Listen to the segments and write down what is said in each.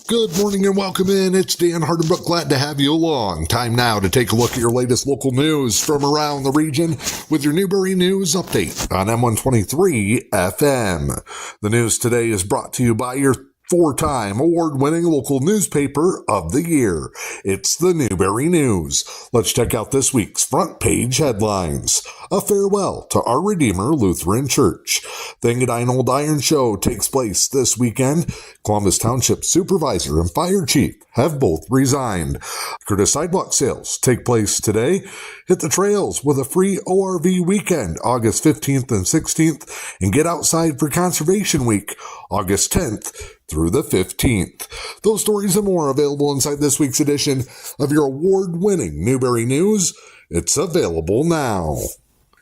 Good morning and welcome in. It's Dan Hardenbrook. Glad to have you along. Time now to take a look at your latest local news from around the region with your Newberry News Update on M123 FM. The news today is brought to you by your four-time award-winning local newspaper of the year. It's the Newberry News. Let's check out this week's front page headlines. A farewell to Our Redeemer Lutheran Church. The Engadine Old Iron Show takes place this weekend. Columbus Township Supervisor and Fire Chief have both resigned. Curtis Sidewalk sales take place today. Hit the trails with a free ORV weekend, August 15th and 16th, and get outside for Conservation Week, August 10th through the 15th. Those stories and more available inside this week's edition of your award-winning Newberry News. It's available now.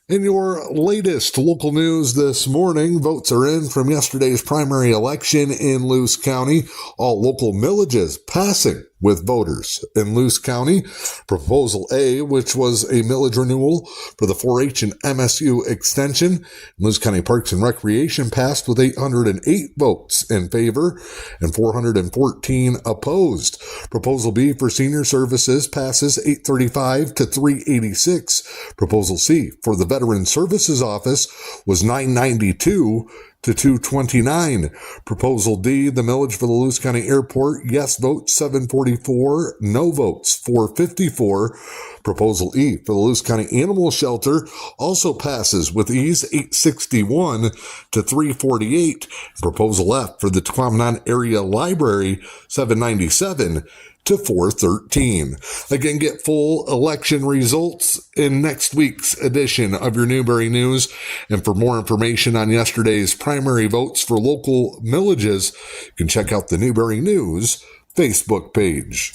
In your latest local news this morning, votes are in from yesterday's primary election in Luce County. All local millages passing with voters in Luce County. Proposal A, which was a millage renewal for the 4-H and MSU extension. Luce County Parks and Recreation passed with 808 votes in favor and 414 opposed. Proposal B for senior services passes 835 to 386. Proposal C for the Veteran Services Office was 992 to 229. Proposal D, the millage for the Luce County Airport, yes votes 744, no votes 454. Proposal E for the Luce County Animal Shelter also passes with ease 861 to 348. Proposal F for the Tequamanon Area Library 797 to 413. Again, get full election results in next week's edition of your Newberry News. And for more information on yesterday's primary votes for local millages, you can check out the Newberry News Facebook page.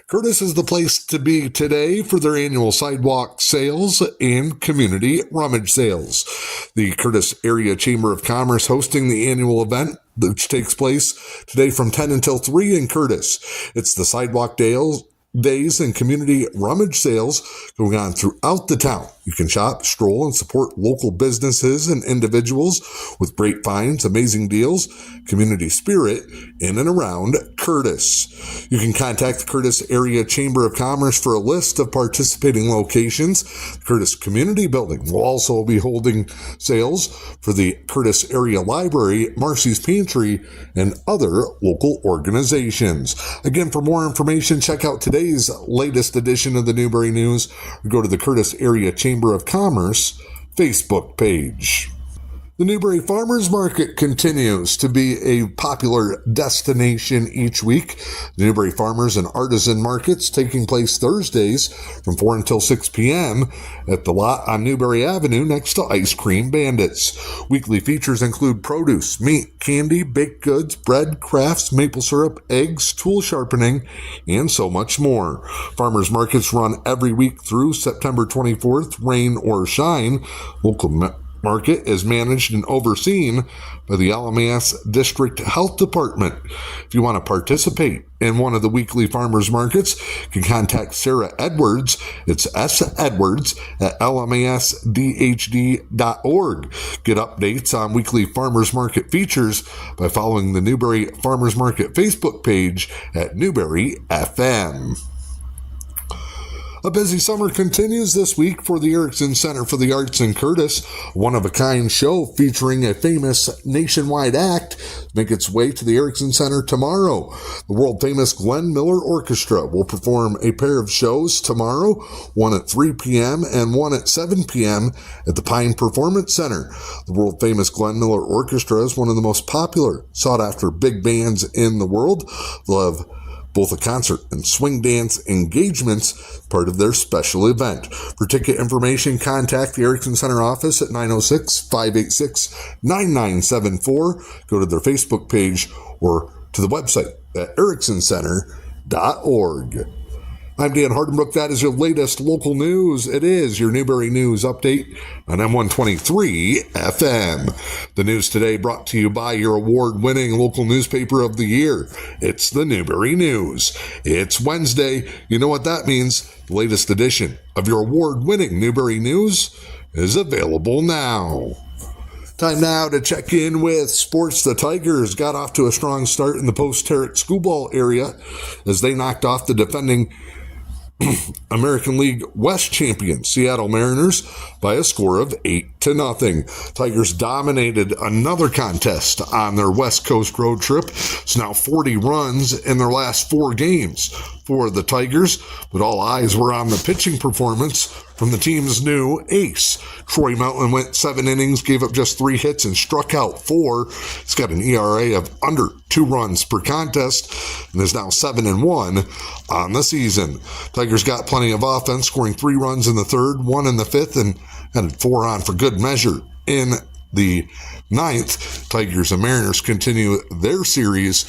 Curtis is the place to be today for their annual sidewalk sales and community rummage sales. The Curtis Area Chamber of Commerce hosting the annual event, which takes place today from 10 until 3 in Curtis. It's the Sidewalk Days and community rummage sales going on throughout the town. You can shop, stroll, and support local businesses and individuals with great finds, amazing deals, community spirit in and around Curtis. You can contact the Curtis Area Chamber of Commerce for a list of participating locations. The Curtis Community Building will also be holding sales for the Curtis Area Library, Marcy's Pantry, and other local organizations. Again, for more information, check out today's latest edition of the Newberry News or go to the Curtis Area Chamber of Commerce Facebook page. The Newberry Farmers Market continues to be a popular destination each week. The Newberry Farmers and Artisan Markets taking place Thursdays from 4 until 6 p.m. at the lot on Newberry Avenue next to Ice Cream Bandits. Weekly features include produce, meat, candy, baked goods, bread, crafts, maple syrup, eggs, tool sharpening, and so much more. Farmers Markets run every week through September 24th, rain or shine. Local market is managed and overseen by the LMAS District Health Department. If you want to participate in one of the weekly farmers markets, you can contact Sarah Edwards. It's S.Edwards at lmasdhd.org. Get updates on weekly farmers market features by following the Newberry Farmers Market Facebook page at Newberry FM. A busy summer continues this week for the Erickson Center for the Arts in Curtis. A one-of-a-kind show featuring a famous nationwide act make its way to the Erickson Center tomorrow. The world-famous Glenn Miller Orchestra will perform a pair of shows tomorrow, one at 3 p.m. and one at 7 p.m. at the Pine Performance Center. The world-famous Glenn Miller Orchestra is one of the most popular, sought-after big bands in the world. They'll have both a concert and swing dance engagements, part of their special event. For ticket information, contact the Erickson Center office at 906-586-9974. Go to their Facebook page or to the website at ericksoncenter.org. I'm Dan Hardenbrook. That is your latest local news. It is your Newberry News Update on M123 FM. The news today brought to you by your award-winning local newspaper of the year. It's the Newberry News. It's Wednesday. You know what that means. The latest edition of your award-winning Newberry News is available now. Time now to check in with sports. The Tigers got off to a strong start in the post-Tarrant schoolball area as they knocked off the defending American League West champion Seattle Mariners by a score of 8-0. Tigers dominated another contest on their West Coast road trip. It's now 40 runs in their last 4 games for the Tigers, but all eyes were on the pitching performance from the team's new ace. Troy Melton went 7 innings, gave up just 3 hits, and struck out 4. He's got an ERA of under 2 runs per contest and is now 7-1 on the season. Tigers got plenty of offense, scoring 3 runs in the 3rd, 1 in the 5th, and added 4 on for good measure in the 9th. Tigers and Mariners continue their series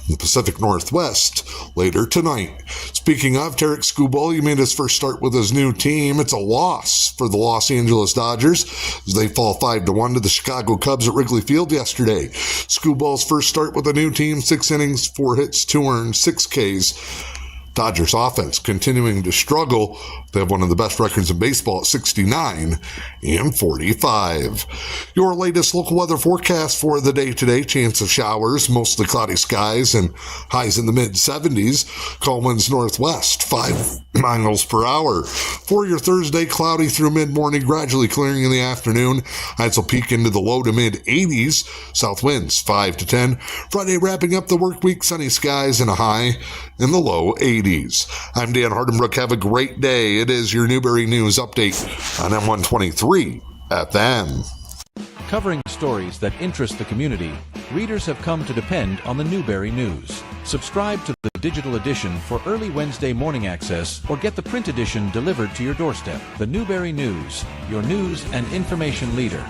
in the Pacific Northwest later tonight. Speaking of Tarrant Schoolball, he made his first start with his new team. It's a loss for the Los Angeles Dodgers as they fall 5-1 to the Chicago Cubs at Wrigley Field yesterday. Schoolball's first start with a new team, 6 innings, 4 hits, 2 earned, 6 Ks. Dodgers offense continuing to struggle. They have one of the best records in baseball at 69-45. Your latest local weather forecast for the day today: chance of showers, mostly cloudy skies, and highs in the mid-70s. Calm winds northwest, 5 miles per hour. For your Thursday, cloudy through mid-morning, gradually clearing in the afternoon. Highs will peak into the low to mid-80s. South winds 5 to 10. Friday wrapping up the work week, sunny skies and a high in the low 80s. I'm Dan Hardenbrook. Have a great day. It is your Newberry News Update on M123 FM. Covering stories that interest the community, readers have come to depend on the Newberry News. Subscribe to the digital edition for early Wednesday morning access or get the print edition delivered to your doorstep. The Newberry News, your news and information leader.